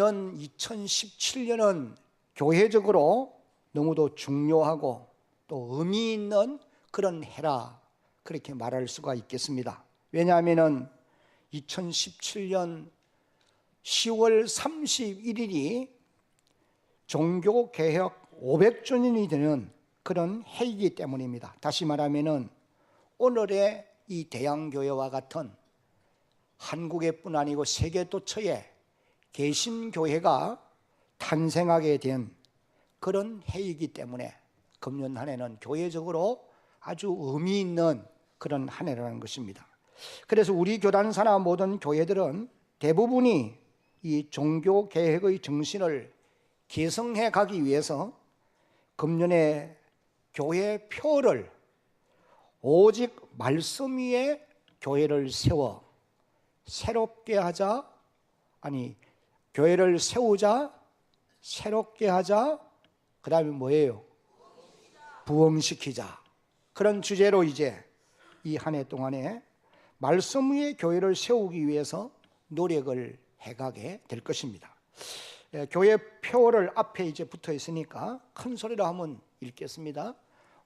이런 2017년은 교회적으로 너무도 중요하고 또 의미 있는 그런 해라, 그렇게 말할 수가 있겠습니다. 왜냐하면 2017년 10월 31일이 종교개혁 500주년이 되는 그런 해이기 때문입니다. 다시 말하면 오늘의 이 대양교회와 같은 한국에뿐 아니고 세계 도처에 개신교회가 탄생하게 된 그런 해이기 때문에 금년 한 해는 교회적으로 아주 의미 있는 그런 한 해라는 것입니다. 그래서 우리 교단사나 모든 교회들은 대부분이 이 종교개혁의 정신을 계승해 가기 위해서 금년에 교회 표를 오직 말씀 위에 교회를 세워 새롭게 하자, 교회를 세우자, 새롭게 하자, 그 다음에 뭐예요? 부흥시키자. 그런 주제로 이제 이 한 해 동안에 말씀 위에 교회를 세우기 위해서 노력을 해가게 될 것입니다. 교회 표를 앞에 이제 붙어 있으니까 큰 소리로 한번 읽겠습니다.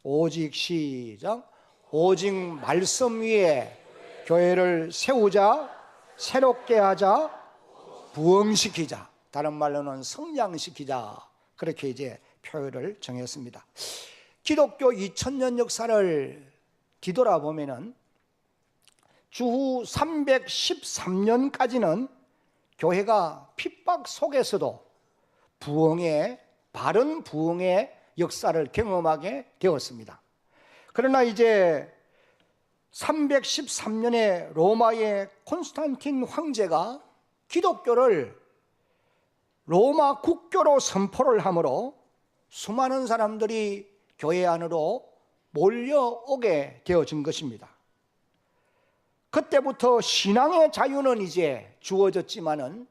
오직 시작. 오직 말씀 위에 교회를 세우자, 새롭게 하자, 부흥시키자. 다른 말로는 성장시키자. 그렇게 이제 표를 정했습니다. 기독교 2000년 역사를 뒤돌아보면은 주후 313년까지는 교회가 핍박 속에서도 바른 부흥의 역사를 경험하게 되었습니다. 그러나 이제 313년에 로마의 콘스탄틴 황제가 기독교를 로마 국교로 선포를 하므로 수많은 사람들이 교회 안으로 몰려오게 되어진 것입니다. 그때부터 신앙의 자유는 이제 주어졌지만은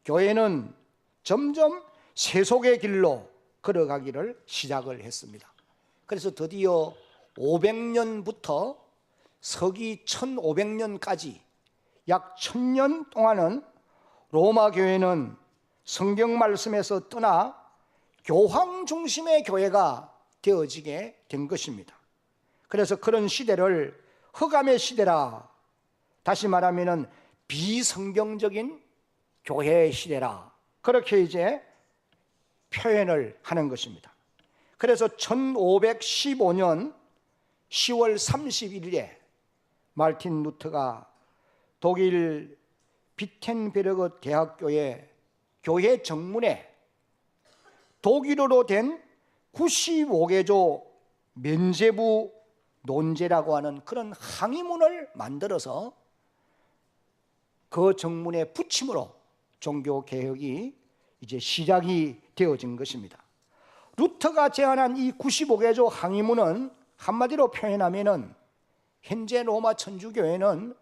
교회는 점점 세속의 길로 걸어가기를 시작을 했습니다. 그래서 드디어 500년부터 서기 1500년까지 약 1000년 동안은 로마 교회는 성경 말씀에서 떠나 교황 중심의 교회가 되어지게 된 것입니다. 그래서 그런 시대를 흑암의 시대라, 다시 말하면 비성경적인 교회의 시대라, 그렇게 이제 표현을 하는 것입니다. 그래서 1515년 10월 31일에 마르틴 루터가 독일 비텐베르그 대학교의 교회 정문에 독일어로 된 95개조 면죄부 논제라고 하는 그런 항의문을 만들어서 그 정문에 붙임으로 종교개혁이 이제 시작이 되어진 것입니다. 루터가 제안한 이 95개조 항의문은 한마디로 표현하면은 현재 로마 천주교회는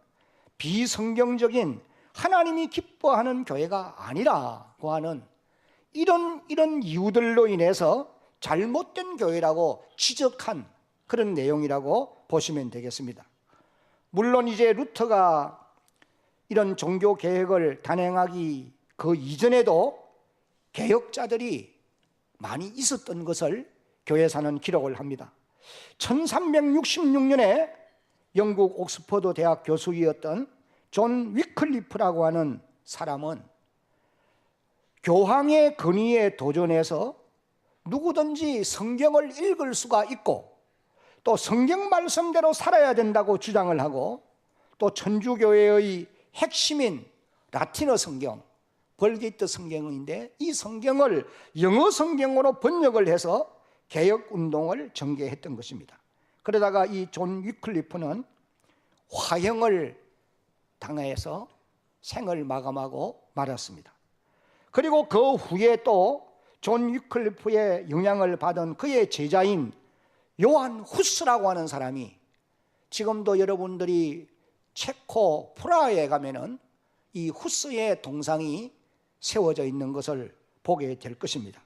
비성경적인 하나님이 기뻐하는 교회가 아니라고 하는 이런 이유들로 인해서 잘못된 교회라고 지적한 그런 내용이라고 보시면 되겠습니다. 물론 이제 루터가 이런 종교 개혁을 단행하기 그 이전에도 개혁자들이 많이 있었던 것을 교회사는 기록을 합니다. 1366년에 영국 옥스퍼드 대학 교수이었던 존 위클리프라고 하는 사람은 교황의 권위에 도전해서 누구든지 성경을 읽을 수가 있고 또 성경 말씀대로 살아야 된다고 주장을 하고, 또 천주교회의 핵심인 라틴어 성경, 벌게이트 성경인데 이 성경을 영어 성경으로 번역을 해서 개혁운동을 전개했던 것입니다. 그러다가 이 존 위클리프는 화형을 당해서 생을 마감하고 말았습니다. 그리고 그 후에 또 존 위클리프의 영향을 받은 그의 제자인 요한 후스라고 하는 사람이, 지금도 여러분들이 체코 프라하에 가면은 이 후스의 동상이 세워져 있는 것을 보게 될 것입니다.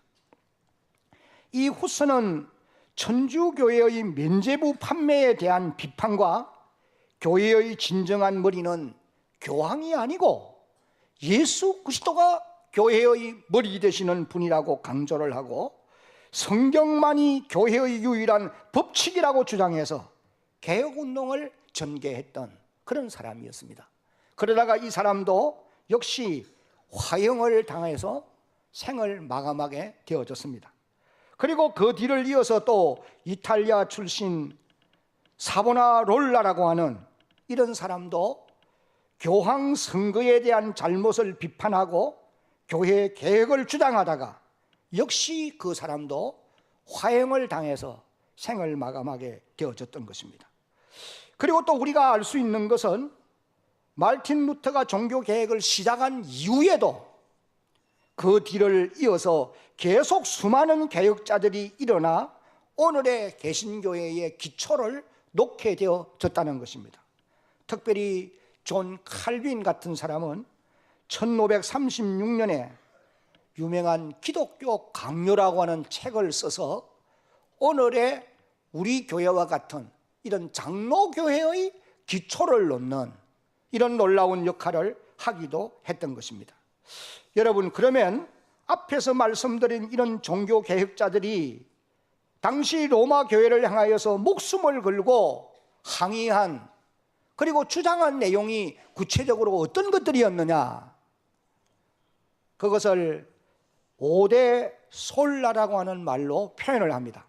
이 후스는 천주교회의 면죄부 판매에 대한 비판과 교회의 진정한 머리는 교황이 아니고 예수 그리스도가 교회의 머리 되시는 분이라고 강조를 하고 성경만이 교회의 유일한 법칙이라고 주장해서 개혁운동을 전개했던 그런 사람이었습니다. 그러다가 이 사람도 역시 화형을 당해서 생을 마감하게 되어졌습니다. 그리고 그 뒤를 이어서 또 이탈리아 출신 사보나롤라라고 하는 이런 사람도 교황 선거에 대한 잘못을 비판하고 교회 개혁을 주장하다가 역시 그 사람도 화형을 당해서 생을 마감하게 되어졌던 것입니다. 그리고 또 우리가 알 수 있는 것은 마르틴 루터가 종교 개혁을 시작한 이후에도 그 뒤를 이어서 계속 수많은 개혁자들이 일어나 오늘의 개신교회의 기초를 놓게 되어졌다는 것입니다. 특별히 존 칼빈 같은 사람은 1536년에 유명한 기독교 강요라고 하는 책을 써서 오늘의 우리 교회와 같은 이런 장로교회의 기초를 놓는 이런 놀라운 역할을 하기도 했던 것입니다. 여러분, 그러면 앞에서 말씀드린 이런 종교 개혁자들이 당시 로마 교회를 향하여서 목숨을 걸고 항의한 그리고 주장한 내용이 구체적으로 어떤 것들이었느냐, 그것을 5대 솔라라고 하는 말로 표현을 합니다.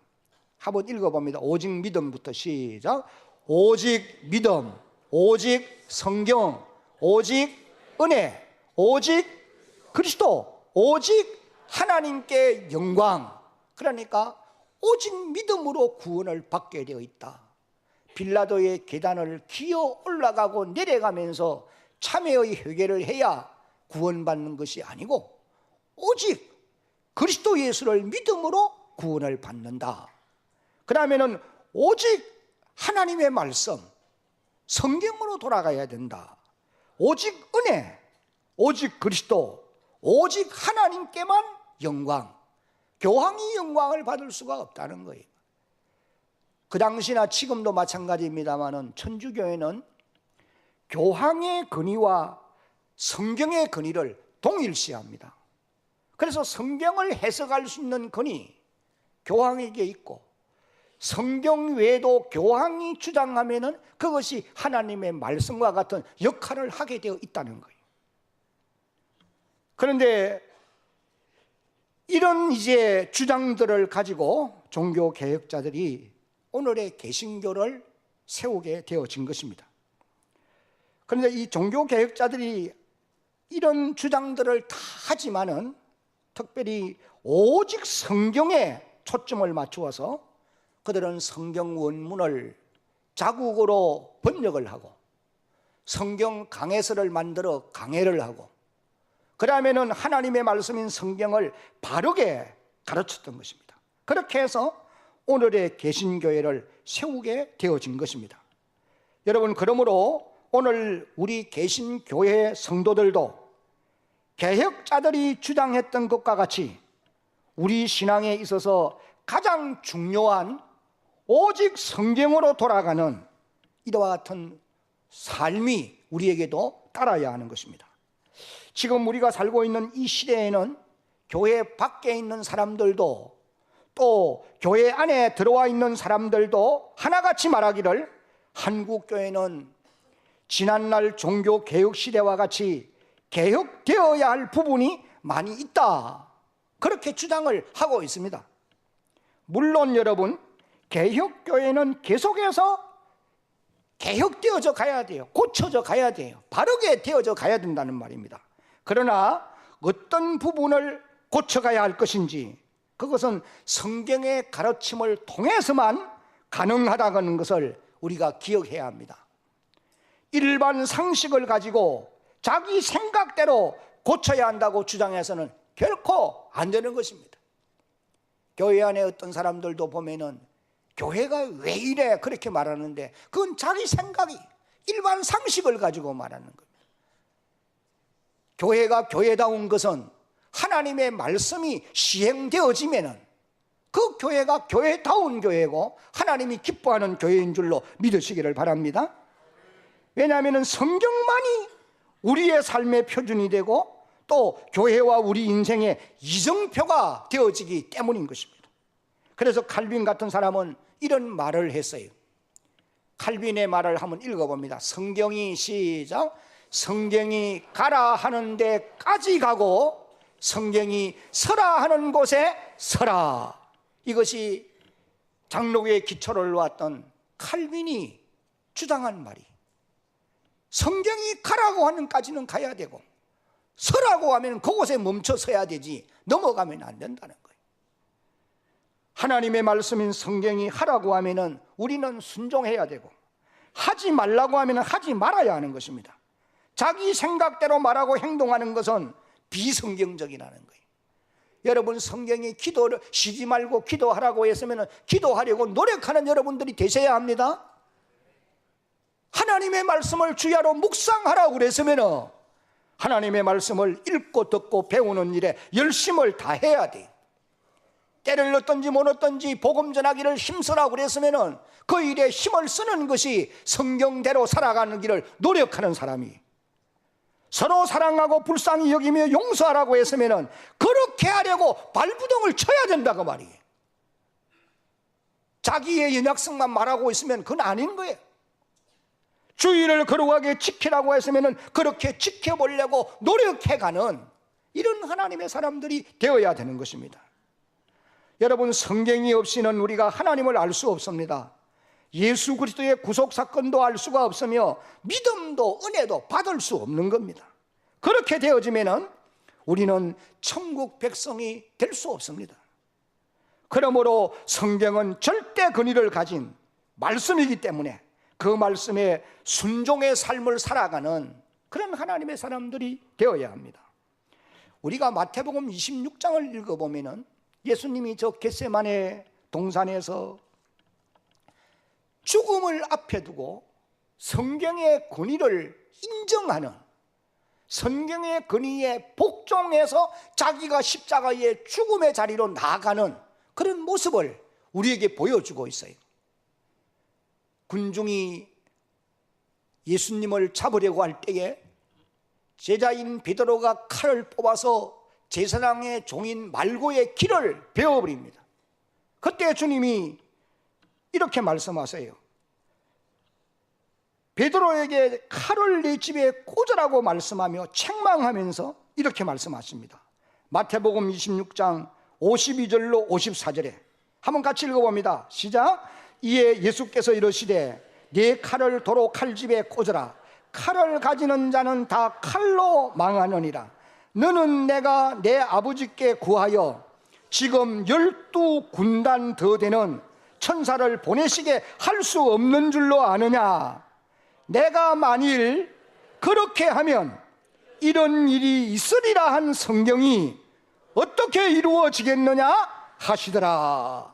한번 읽어봅니다. 오직 믿음부터 시작. 오직 믿음, 오직 성경, 오직 은혜, 오직 그리스도, 오직 하나님께 영광. 그러니까 오직 믿음으로 구원을 받게 되어 있다. 빌라도의 계단을 기어 올라가고 내려가면서 참회의 회개를 해야 구원받는 것이 아니고 오직 그리스도 예수를 믿음으로 구원을 받는다. 그러면은 오직 하나님의 말씀, 성경으로 돌아가야 된다. 오직 은혜, 오직 그리스도, 오직 하나님께만 영광, 교황이 영광을 받을 수가 없다는 거예요. 그 당시나 지금도 마찬가지입니다만은 천주교회는 교황의 권위와 성경의 권위를 동일시합니다. 그래서 성경을 해석할 수 있는 권위 교황에게 있고 성경 외에도 교황이 주장하면은 그것이 하나님의 말씀과 같은 역할을 하게 되어 있다는 거예요. 그런데 이런 이제 주장들을 가지고 종교 개혁자들이 오늘의 개신교를 세우게 되어진 것입니다. 그런데 이 종교 개혁자들이 이런 주장들을 다 하지만은 특별히 오직 성경에 초점을 맞추어서 그들은 성경 원문을 자국어로 번역을 하고 성경 강해서를 만들어 강해를 하고 그러면은 하나님의 말씀인 성경을 바르게 가르쳤던 것입니다. 그렇게 해서 오늘의 개신교회를 세우게 되어진 것입니다. 여러분, 그러므로 오늘 우리 개신교회 성도들도 개혁자들이 주장했던 것과 같이 우리 신앙에 있어서 가장 중요한 오직 성경으로 돌아가는 이와 같은 삶이 우리에게도 따라야 하는 것입니다. 지금 우리가 살고 있는 이 시대에는 교회 밖에 있는 사람들도 또 교회 안에 들어와 있는 사람들도 하나같이 말하기를 한국교회는 지난날 종교개혁 시대와 같이 개혁되어야 할 부분이 많이 있다, 그렇게 주장을 하고 있습니다. 물론 여러분, 개혁교회는 계속해서 개혁되어져 가야 돼요. 고쳐져 가야 돼요. 바르게 되어져 가야 된다는 말입니다. 그러나 어떤 부분을 고쳐가야 할 것인지 그것은 성경의 가르침을 통해서만 가능하다는 것을 우리가 기억해야 합니다. 일반 상식을 가지고 자기 생각대로 고쳐야 한다고 주장해서는 결코 안 되는 것입니다. 교회 안에 어떤 사람들도 보면은 교회가 왜 이래 그렇게 말하는데 그건 자기 생각이 일반 상식을 가지고 말하는 겁니다. 교회가 교회다운 것은 하나님의 말씀이 시행되어지면은 그 교회가 교회다운 교회고 하나님이 기뻐하는 교회인 줄로 믿으시기를 바랍니다. 왜냐하면 성경만이 우리의 삶의 표준이 되고 또 또 교회와 우리 인생의 이정표가 되어지기 때문인 것입니다. 그래서 칼빈 같은 사람은 이런 말을 했어요. 칼빈의 말을 한번 읽어봅니다. 성경이 시작. 성경이 가라 하는 데까지 가고 성경이 서라 하는 곳에 서라. 이것이 장로교의 기초를 놓았던 칼빈이 주장한 말이, 성경이 가라고 하는 까지는 가야 되고 서라고 하면 그곳에 멈춰 서야 되지 넘어가면 안 된다는 거예요. 하나님의 말씀인 성경이 하라고 하면은 우리는 순종해야 되고, 하지 말라고 하면은 하지 말아야 하는 것입니다. 자기 생각대로 말하고 행동하는 것은 비성경적이라는 거예요. 여러분, 성경이 기도를 쉬지 말고 기도하라고 했으면 기도하려고 노력하는 여러분들이 되셔야 합니다. 하나님의 말씀을 주야로 묵상하라고 그랬으면 하나님의 말씀을 읽고 듣고 배우는 일에 열심을 다해야 돼. 때를 얻든지 못 얻든지 복음 전하기를 힘쓰라고 그랬으면 그 일에 힘을 쓰는 것이 성경대로 살아가는 길을 노력하는 사람이, 서로 사랑하고 불쌍히 여기며 용서하라고 했으면 그렇게 하려고 발부동을 쳐야 된다고 말이에요. 자기의 연약성만 말하고 있으면 그건 아닌 거예요. 주의를 거룩하게 지키라고 했으면 그렇게 지켜보려고 노력해가는 이런 하나님의 사람들이 되어야 되는 것입니다. 여러분, 성경이 없이는 우리가 하나님을 알 수 없습니다. 예수 그리스도의 구속사건도 알 수가 없으며 믿음도 은혜도 받을 수 없는 겁니다. 그렇게 되어지면 우리는 천국 백성이 될 수 없습니다. 그러므로 성경은 절대 근위를 가진 말씀이기 때문에 그 말씀에 순종의 삶을 살아가는 그런 하나님의 사람들이 되어야 합니다. 우리가 마태복음 26장을 읽어보면 예수님이 저 겟세마네 동산에서 죽음을 앞에 두고 성경의 권위를 인정하는, 성경의 권위에 복종해서 자기가 십자가의 죽음의 자리로 나아가는 그런 모습을 우리에게 보여주고 있어요. 군중이 예수님을 잡으려고 할 때에 제자인 베드로가 칼을 뽑아서 제사장의 종인 말고의 길을 베어버립니다. 그때 주님이 이렇게 말씀하세요. 베드로에게 칼을 네 집에 꽂으라고 말씀하며 책망하면서 이렇게 말씀하십니다. 마태복음 26장 52절로 54절에 한번 같이 읽어봅니다. 시작. 이에 예수께서 이르시되 네 칼을 도로 칼집에 꽂으라. 칼을 가지는 자는 다 칼로 망하느니라. 너는 내가 내 아버지께 구하여 지금 12군단 더 되는 천사를 보내시게 할 수 없는 줄로 아느냐. 내가 만일 그렇게 하면 이런 일이 있으리라 한 성경이 어떻게 이루어지겠느냐 하시더라.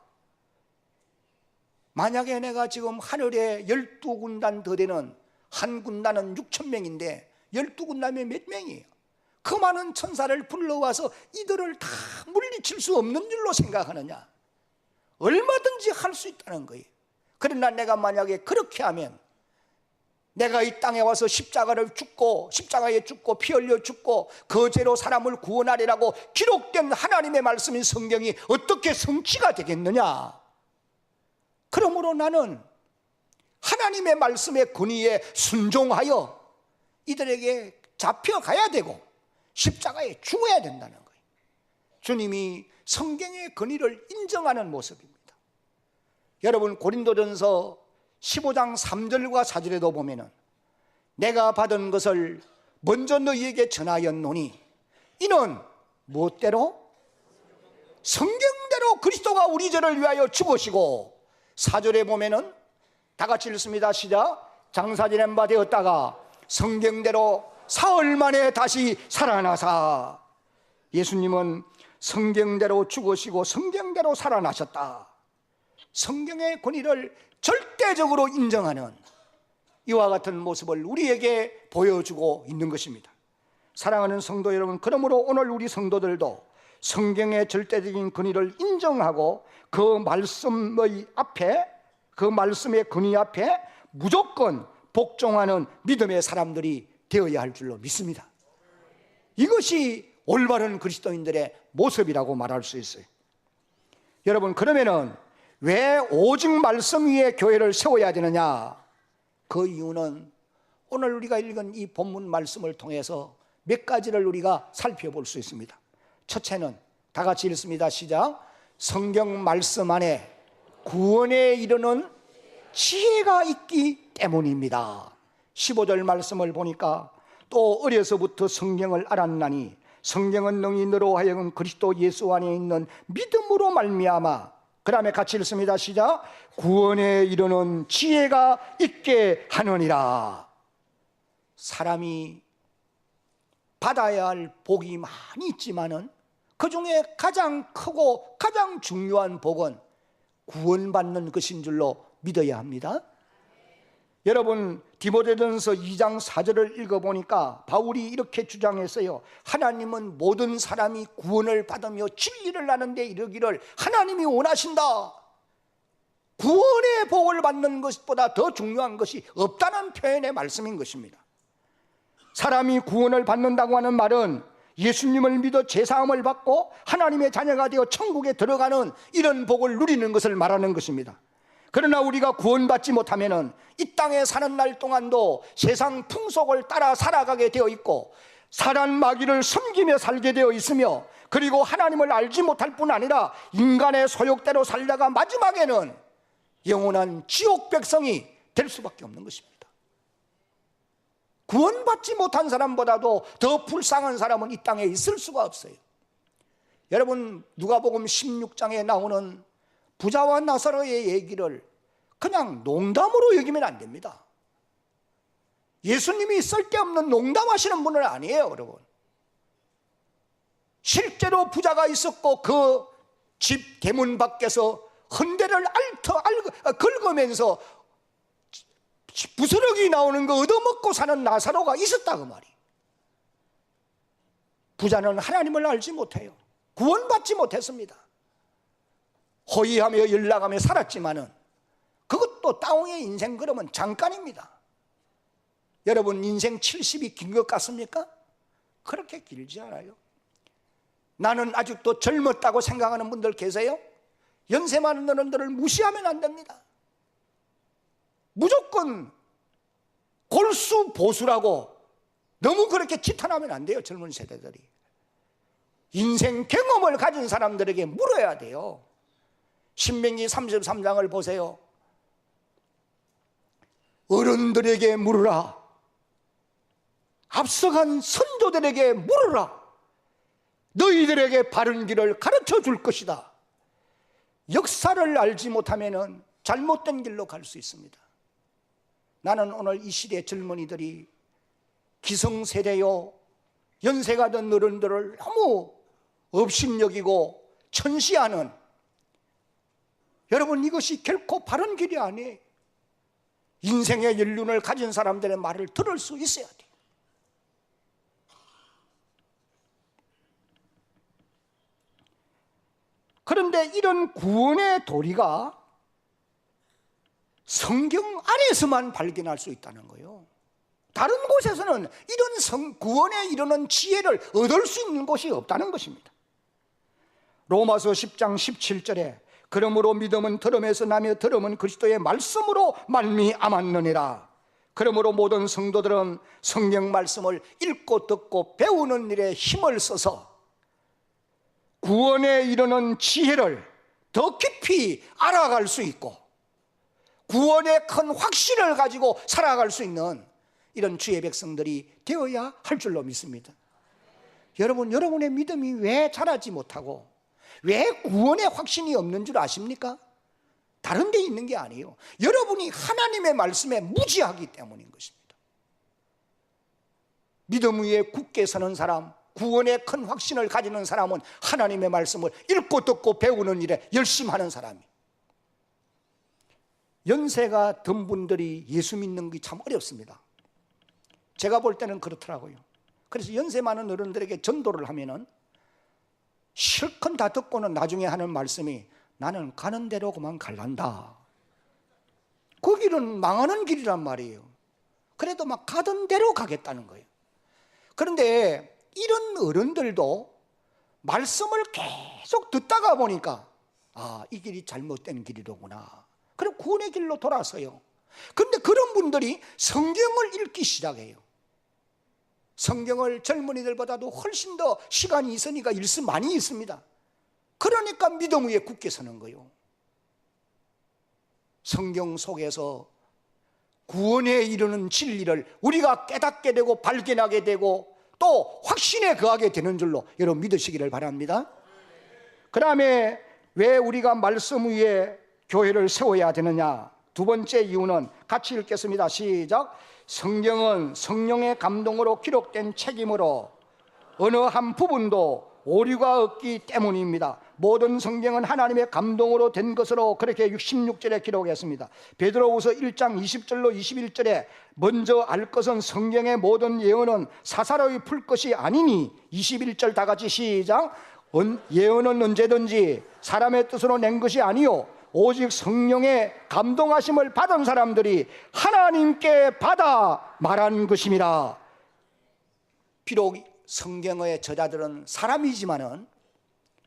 만약에 내가 지금 하늘에 12군단 더 되는, 한 군단은 6,000명인데 12군단이면 몇 명이에요? 그 많은 천사를 불러와서 이들을 다 물리칠 수 없는 줄로 생각하느냐? 얼마든지 할 수 있다는 거예요. 그러나 내가 만약에 그렇게 하면 내가 이 땅에 와서 십자가에 죽고 피 흘려 죽고 그 죄로 사람을 구원하리라고 기록된 하나님의 말씀인 성경이 어떻게 성취가 되겠느냐? 그러므로 나는 하나님의 말씀의 권위에 순종하여 이들에게 잡혀가야 되고 십자가에 죽어야 된다는 거예요. 주님이 성경의 권위를 인정하는 모습입니다. 여러분, 고린도전서 15장 3절과 4절에도 보면은 내가 받은 것을 먼저 너희에게 전하였노니 이는 무엇대로? 성경대로 그리스도가 우리 죄를 위하여 죽으시고, 4절에 보면은 다 같이 읽습니다. 시작. 장사 지낸 바 되었다가 성경대로 사흘 만에 다시 살아나사. 예수님은 성경대로 죽으시고 성경대로 살아나셨다. 성경의 권위를 절대적으로 인정하는 이와 같은 모습을 우리에게 보여주고 있는 것입니다. 사랑하는 성도 여러분, 그러므로 오늘 우리 성도들도 성경의 절대적인 권위를 인정하고 그 말씀의 앞에, 그 말씀의 권위 앞에 무조건 복종하는 믿음의 사람들이 되어야 할 줄로 믿습니다. 이것이 올바른 그리스도인들의 모습이라고 말할 수 있어요. 여러분, 그러면은 왜 오직 말씀 위에 교회를 세워야 되느냐? 그 이유는 오늘 우리가 읽은 이 본문 말씀을 통해서 몇 가지를 우리가 살펴볼 수 있습니다. 첫째는 다 같이 읽습니다. 시작. 성경 말씀 안에 구원에 이르는 지혜가 있기 때문입니다. 15절 말씀을 보니까 또 어려서부터 성경을 알았나니 성경은 능히 너로 하여금 그리스도 예수 안에 있는 믿음으로 말미암아, 그 다음에 같이 읽습니다. 시작. 구원에 이르는 지혜가 있게 하느니라. 사람이 받아야 할 복이 많이 있지만은 그 중에 가장 크고 가장 중요한 복은 구원받는 것인 줄로 믿어야 합니다. 여러분, 디모데전서 2장 4절을 읽어보니까 바울이 이렇게 주장했어요. 하나님은 모든 사람이 구원을 받으며 진리를 아는데 이르기를 하나님이 원하신다. 구원의 복을 받는 것보다 더 중요한 것이 없다는 표현의 말씀인 것입니다. 사람이 구원을 받는다고 하는 말은 예수님을 믿어 죄사함을 받고 하나님의 자녀가 되어 천국에 들어가는 이런 복을 누리는 것을 말하는 것입니다. 그러나 우리가 구원받지 못하면 이 땅에 사는 날 동안도 세상 풍속을 따라 살아가게 되어 있고 사단 마귀를 섬기며 살게 되어 있으며, 그리고 하나님을 알지 못할 뿐 아니라 인간의 소욕대로 살다가 마지막에는 영원한 지옥 백성이 될 수밖에 없는 것입니다. 구원받지 못한 사람보다도 더 불쌍한 사람은 이 땅에 있을 수가 없어요. 여러분, 누가복음 16장에 나오는 부자와 나사로의 얘기를 그냥 농담으로 여기면 안 됩니다. 예수님이 쓸데없는 농담하시는 분은 아니에요, 여러분. 실제로 부자가 있었고 그 집 대문 밖에서 헌대를 긁으면서 부스러기 나오는 거 얻어먹고 사는 나사로가 있었다 그 말이. 부자는 하나님을 알지 못해요. 구원받지 못했습니다. 호의하며 연락하며 살았지만은 그것도 따옹의 인생 그러면 잠깐입니다. 여러분, 인생 70이 긴 것 같습니까? 그렇게 길지 않아요. 나는 아직도 젊었다고 생각하는 분들 계세요? 연세 많은 어른들을 무시하면 안 됩니다. 무조건 골수 보수라고 너무 그렇게 지탄하면 안 돼요. 젊은 세대들이 인생 경험을 가진 사람들에게 물어야 돼요. 신명기 33장을 보세요. 어른들에게 물으라, 앞서간 선조들에게 물으라, 너희들에게 바른 길을 가르쳐 줄 것이다. 역사를 알지 못하면 잘못된 길로 갈 수 있습니다. 나는 오늘 이 시대 젊은이들이 기성세대요, 연세가 든 어른들을 너무 업신여기고 천시하는, 여러분, 이것이 결코 바른 길이 아니에요. 인생의 연륜을 가진 사람들의 말을 들을 수 있어야 돼요. 그런데 이런 구원의 도리가 성경 안에서만 발견할 수 있다는 거예요. 다른 곳에서는 이런 구원에 이르는 지혜를 얻을 수 있는 곳이 없다는 것입니다. 로마서 10장 17절에 그러므로 믿음은 들음에서 나며 들음은 그리스도의 말씀으로 말미암았느니라. 그러므로 모든 성도들은 성경 말씀을 읽고 듣고 배우는 일에 힘을 써서 구원에 이르는 지혜를 더 깊이 알아갈 수 있고 구원의 큰 확신을 가지고 살아갈 수 있는 이런 주의 백성들이 되어야 할 줄로 믿습니다. 여러분, 여러분의 믿음이 왜 자라지 못하고 왜 구원의 확신이 없는 줄 아십니까? 다른 데 있는 게 아니에요. 여러분이 하나님의 말씀에 무지하기 때문인 것입니다. 믿음 위에 굳게 서는 사람, 구원의 큰 확신을 가지는 사람은 하나님의 말씀을 읽고 듣고 배우는 일에 열심히 하는 사람이. 연세가 든 분들이 예수 믿는 게 참 어렵습니다. 제가 볼 때는 그렇더라고요. 그래서 연세 많은 어른들에게 전도를 하면은 실컷 다 듣고는 나중에 하는 말씀이 나는 가는 대로 그만 갈란다. 그 길은 망하는 길이란 말이에요. 그래도 막 가던 대로 가겠다는 거예요. 그런데 이런 어른들도 말씀을 계속 듣다가 보니까 이 길이 잘못된 길이로구나. 그럼 구원의 길로 돌아서요. 그런데 그런 분들이 성경을 읽기 시작해요. 성경을 젊은이들보다도 훨씬 더 시간이 있으니까 일수 많이 있습니다. 그러니까 믿음 위에 굳게 서는 거예요. 성경 속에서 구원에 이르는 진리를 우리가 깨닫게 되고 발견하게 되고 또 확신에 거하게 되는 줄로 여러분 믿으시기를 바랍니다. 그 다음에 왜 우리가 말씀 위에 교회를 세워야 되느냐? 두 번째 이유는 같이 읽겠습니다. 시작. 성경은 성령의 감동으로 기록된 책이므로 어느 한 부분도 오류가 없기 때문입니다. 모든 성경은 하나님의 감동으로 된 것으로 그렇게 16절에 기록했습니다. 베드로후서 1장 20절로 21절에 먼저 알 것은 성경의 모든 예언은 사사로이 풀 것이 아니니 21절 다 같이 시작. 예언은 언제든지 사람의 뜻으로 낸 것이 아니요 오직 성령의 감동하심을 받은 사람들이 하나님께 받아 말한 것입니다. 비록 성경의 저자들은 사람이지만은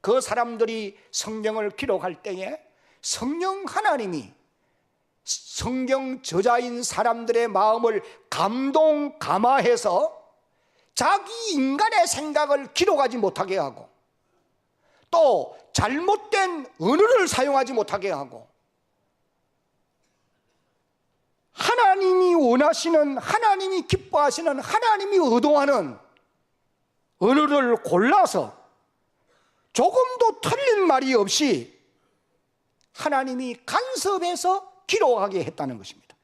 그 사람들이 성경을 기록할 때에 성령 하나님이 성경 저자인 사람들의 마음을 감화해서 자기 인간의 생각을 기록하지 못하게 하고 또 잘못된 언어를 사용하지 못하게 하고 하나님이 원하시는, 하나님이 기뻐하시는, 하나님이 의도하는 언어를 골라서 조금도 틀린 말이 없이 하나님이 간섭해서 기록하게 했다는 것입니다.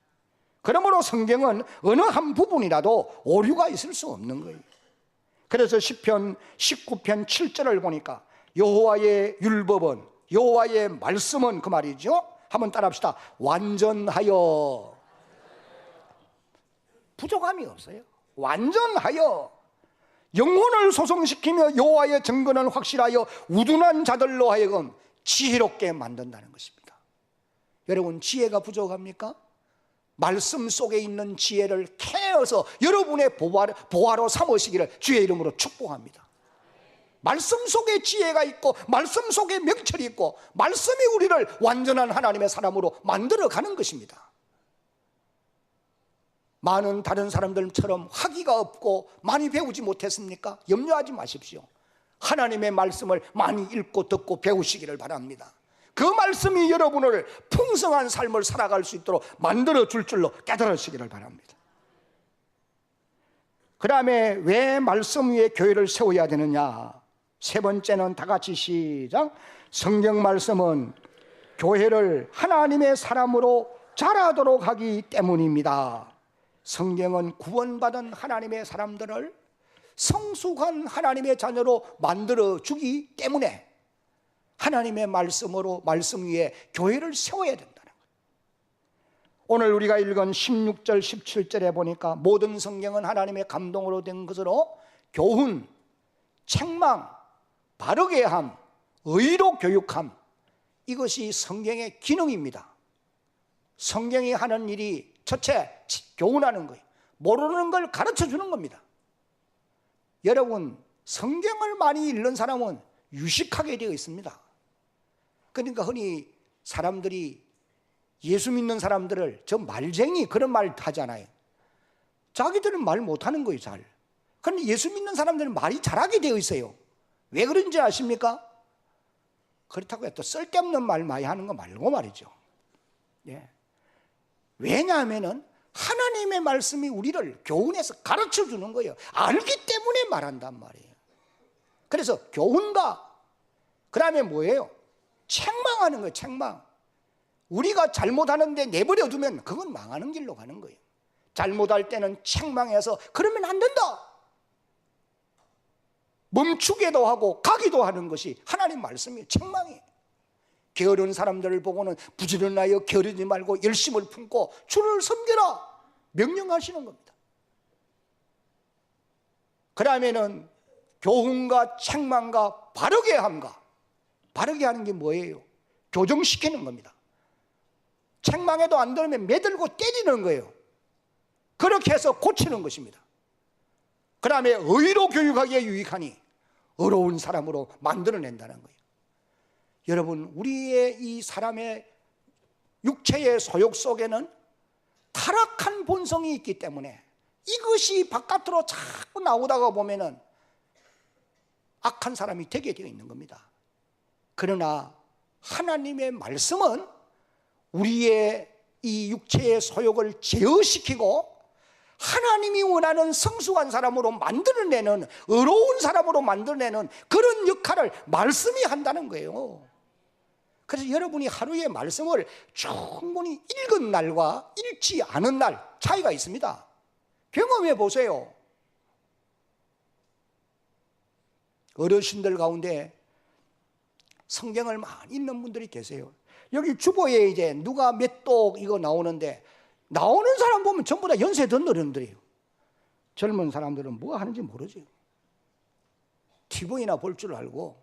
그러므로 성경은 어느 한 부분이라도 오류가 있을 수 없는 거예요. 그래서 시편 19편 7절을 보니까 여호와의 율법은, 여호와의 말씀은 그 말이죠. 한번 따라합시다. 완전하여, 부족함이 없어요. 완전하여 영혼을 소성시키며 여호와의 증거는 확실하여 우둔한 자들로 하여금 지혜롭게 만든다는 것입니다. 여러분, 지혜가 부족합니까? 말씀 속에 있는 지혜를 캐어서 여러분의 보화로 삼으시기를 주의 이름으로 축복합니다. 말씀 속에 지혜가 있고 말씀 속에 명철이 있고 말씀이 우리를 완전한 하나님의 사람으로 만들어가는 것입니다. 많은 다른 사람들처럼 학위가 없고 많이 배우지 못했습니까? 염려하지 마십시오. 하나님의 말씀을 많이 읽고 듣고 배우시기를 바랍니다. 그 말씀이 여러분을 풍성한 삶을 살아갈 수 있도록 만들어줄 줄로 깨달으시기를 바랍니다. 그 다음에 왜 말씀 위에 교회를 세워야 되느냐? 세 번째는 다 같이 시작. 성경 말씀은 교회를 하나님의 사람으로 자라도록 하기 때문입니다. 성경은 구원받은 하나님의 사람들을 성숙한 하나님의 자녀로 만들어주기 때문에 하나님의 말씀으로, 말씀 위에 교회를 세워야 된다는 거예요. 오늘 우리가 읽은 16절 17절에 보니까 모든 성경은 하나님의 감동으로 된 것으로 교훈, 책망, 바르게 함, 의로 교육함, 이것이 성경의 기능입니다. 성경이 하는 일이 첫째, 교훈하는 거예요. 모르는 걸 가르쳐 주는 겁니다. 여러분, 성경을 많이 읽는 사람은 유식하게 되어 있습니다. 그러니까 흔히 사람들이 예수 믿는 사람들을 저 말쟁이 그런 말 하잖아요. 자기들은 말 못하는 거예요, 잘. 그런데 예수 믿는 사람들은 말이 잘하게 되어 있어요. 왜 그런지 아십니까? 그렇다고 또 쓸데없는 말 많이 하는 거 말고 말이죠. 예. 왜냐하면은 하나님의 말씀이 우리를 교훈해서 가르쳐 주는 거예요. 알기 때문에 말한단 말이에요. 그래서 교훈과 그 다음에 뭐예요? 책망하는 거예요. 책망. 우리가 잘못하는데 내버려 두면 그건 망하는 길로 가는 거예요. 잘못할 때는 책망해서 그러면 안 된다, 멈추게도 하고 가기도 하는 것이 하나님 말씀이에요. 책망이에요. 게으른 사람들을 보고는 부지런하여 게으르지 말고 열심을 품고 주를 섬겨라 명령하시는 겁니다. 그 다음에는 교훈과 책망과 바르게 함과, 바르게 하는 게 뭐예요? 교정시키는 겁니다. 책망해도 안 들으면 매들고 때리는 거예요. 그렇게 해서 고치는 것입니다. 그 다음에 의로 교육하기에 유익하니 의로운 사람으로 만들어낸다는 거예요. 여러분, 우리의 이 사람의 육체의 소욕 속에는 타락한 본성이 있기 때문에 이것이 바깥으로 자꾸 나오다가 보면은 악한 사람이 되게 되어 있는 겁니다. 그러나 하나님의 말씀은 우리의 이 육체의 소욕을 제어시키고 하나님이 원하는 성숙한 사람으로 만들어내는, 의로운 사람으로 만들어내는 그런 역할을 말씀이 한다는 거예요. 그래서 여러분이 하루에 말씀을 충분히 읽은 날과 읽지 않은 날 차이가 있습니다. 경험해 보세요. 어르신들 가운데 성경을 많이 읽는 분들이 계세요. 여기 주보에 이제 누가 몇 독 이거 나오는데, 나오는 사람 보면 전부 다 연세 든 어른들이에요. 젊은 사람들은 뭐 하는지 모르지. TV나 볼 줄 알고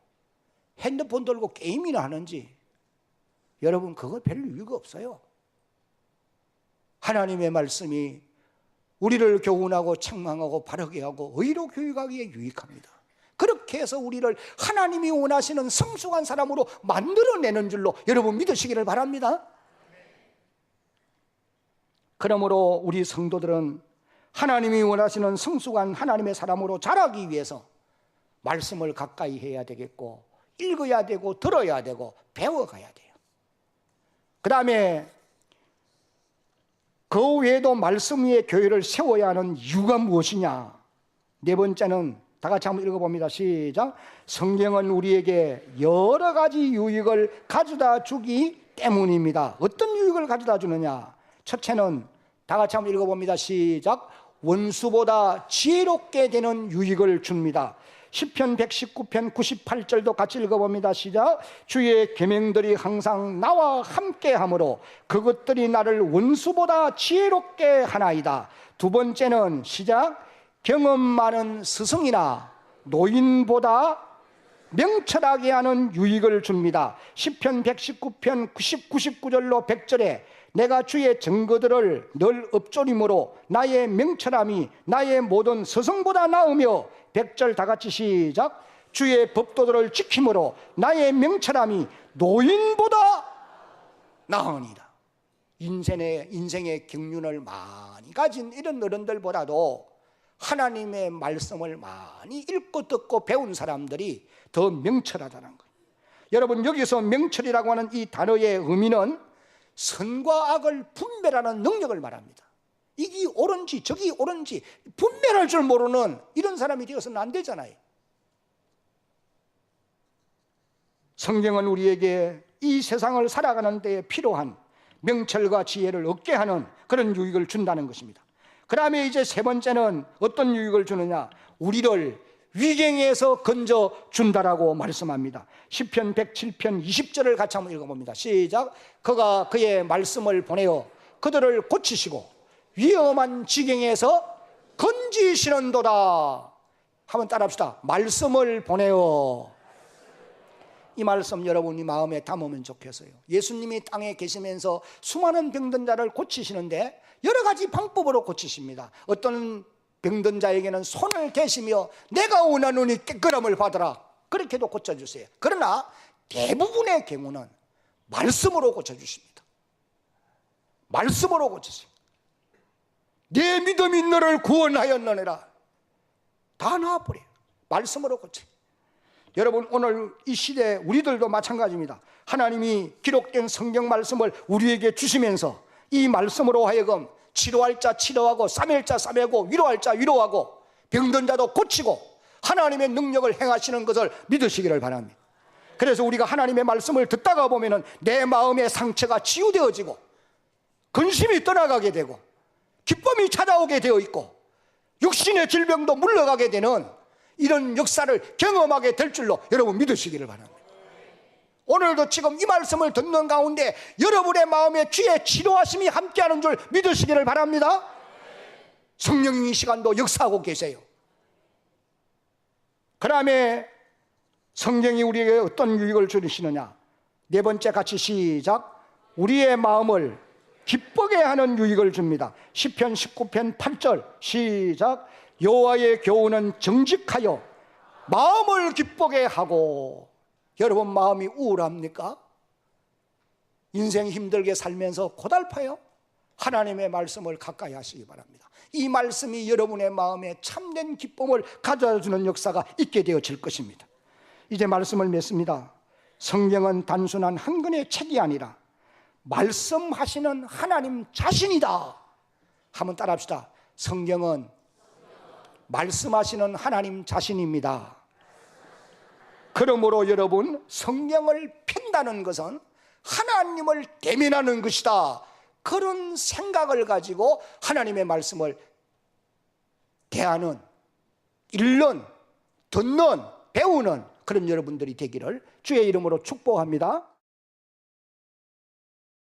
핸드폰 들고 게임이나 하는지. 여러분, 그거 별 이유가 없어요. 하나님의 말씀이 우리를 교훈하고 책망하고 바르게 하고 의로 교육하기에 유익합니다. 그렇게 해서 우리를 하나님이 원하시는 성숙한 사람으로 만들어내는 줄로 여러분 믿으시기를 바랍니다. 그러므로 우리 성도들은 하나님이 원하시는 성숙한 하나님의 사람으로 자라기 위해서 말씀을 가까이 해야 되겠고, 읽어야 되고, 들어야 되고, 배워가야 돼요. 그 다음에 그 외에도 말씀 위에 교회를 세워야 하는 이유가 무엇이냐? 네 번째는 다 같이 한번 읽어봅니다. 시작. 성경은 우리에게 여러 가지 유익을 가져다 주기 때문입니다. 어떤 유익을 가져다 주느냐? 첫째는 다 같이 한번 읽어봅니다. 시작. 원수보다 지혜롭게 되는 유익을 줍니다. 시편 119편 98절도 같이 읽어봅니다. 시작. 주의 계명들이 항상 나와 함께하므로 그것들이 나를 원수보다 지혜롭게 하나이다. 두 번째는 시작. 경험 많은 스승이나 노인보다 명철하게 하는 유익을 줍니다. 시편 119편 99절로 100절에 내가 주의 증거들을 늘 읊조림으로 나의 명철함이 나의 모든 스승보다 나으며, 100절 다 같이 시작. 주의 법도들을 지킴으로 나의 명철함이 노인보다 나으니라. 인생의 경륜을 많이 가진 이런 어른들보다도 하나님의 말씀을 많이 읽고 듣고 배운 사람들이 더 명철하다는 거예요. 여러분, 여기서 명철이라고 하는 이 단어의 의미는 선과 악을 분별하는 능력을 말합니다. 이게 옳은지 저기 옳은지 분별할 줄 모르는 이런 사람이 되어서는 안 되잖아요. 성경은 우리에게 이 세상을 살아가는 데에 필요한 명철과 지혜를 얻게 하는 그런 유익을 준다는 것입니다. 그 다음에 이제 세 번째는 어떤 유익을 주느냐? 우리를 위경에서 건져 준다라고 말씀합니다. 시편 107편 20절을 같이 한번 읽어봅니다. 시작. 그가 그의 말씀을 보내어 그들을 고치시고 위험한 지경에서 건지시는도다. 한번 따라합시다. 말씀을 보내어. 이 말씀 여러분이 마음에 담으면 좋겠어요. 예수님이 땅에 계시면서 수많은 병든 자를 고치시는데 여러 가지 방법으로 고치십니다. 어떤 병든 자에게는 손을 대시며 내가 원하노니 깨끗함을 받으라, 그렇게도 고쳐주세요. 그러나 대부분의 경우는 말씀으로 고쳐주십니다. 말씀으로 고치세요. 내 믿음이 너를 구원하였느니라. 다 나와버려요. 말씀으로 고쳐요. 여러분, 오늘 이 시대 우리들도 마찬가지입니다. 하나님이 기록된 성경 말씀을 우리에게 주시면서 이 말씀으로 하여금 치료할 자 치료하고 싸맬 자 싸매고 위로할 자 위로하고 병든 자도 고치고 하나님의 능력을 행하시는 것을 믿으시기를 바랍니다. 그래서 우리가 하나님의 말씀을 듣다가 보면은 내 마음의 상처가 치유되어지고 근심이 떠나가게 되고 기쁨이 찾아오게 되어 있고 육신의 질병도 물러가게 되는 이런 역사를 경험하게 될 줄로 여러분 믿으시기를 바랍니다. 오늘도 지금 이 말씀을 듣는 가운데 여러분의 마음에 주의 치료하심이 함께하는 줄 믿으시기를 바랍니다. 성령님 이 시간도 역사하고 계세요. 그 다음에 성경이 우리에게 어떤 유익을 주시느냐? 네 번째 같이 시작. 우리의 마음을 기쁘게 하는 유익을 줍니다. 시편 19편 8절 시작. 여호와의 교훈은 정직하여 마음을 기쁘게 하고. 여러분 마음이 우울합니까? 인생 힘들게 살면서 고달파요? 하나님의 말씀을 가까이 하시기 바랍니다. 이 말씀이 여러분의 마음에 참된 기쁨을 가져다주는 역사가 있게 되어질 것입니다. 이제 말씀을 맺습니다. 성경은 단순한 한 권의 책이 아니라 말씀하시는 하나님 자신이다. 한번 따라합시다. 성경은 말씀하시는 하나님 자신입니다. 그러므로 여러분, 성경을 편다는 것은 하나님을 대면하는 것이다. 그런 생각을 가지고 하나님의 말씀을 대하는, 읽는, 듣는, 배우는 그런 여러분들이 되기를 주의 이름으로 축복합니다.